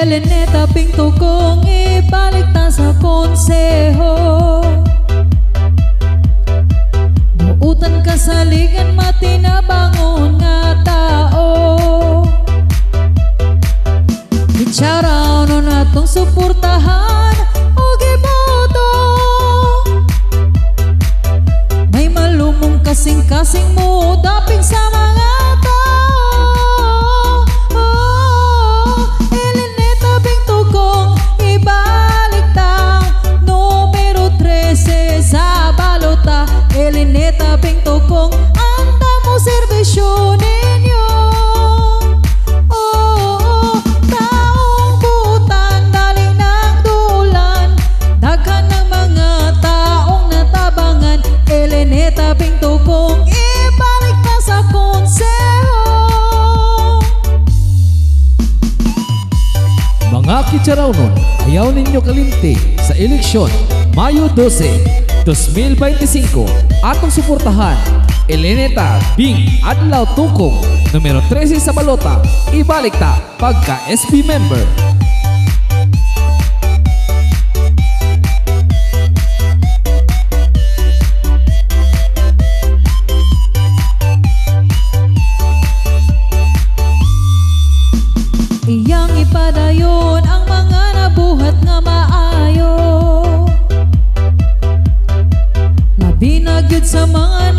Eleneta Pinto kong ibalik ta sa konseho. Buutan kasaligan matinabangon nga tao. Itsaraw nun atong suportahan o giboto. May malumong kasing-kasing mo daping sa mga tao. Eleneta Pinto kong ibalik ta, numero 13 sa balota. Eleneta Pinto kong andang mo serbisyo ninyo. Taong butan galing ng dulan, daghan ng mga taong natabangan. Eleneta Pinto kong ibalik ka sa konseho. Mga kitsaraw nun, ayaw ninyo kalimti sa eleksyon Mayo 12, 2025. Atong suportahan Eleneta Bing Adlaw Tukong, numero 13 sa balota. Ibalik ta pagka SB member. Iyang ipadayon ang mga nabuhat nga maayo. Labi na gyud sa mga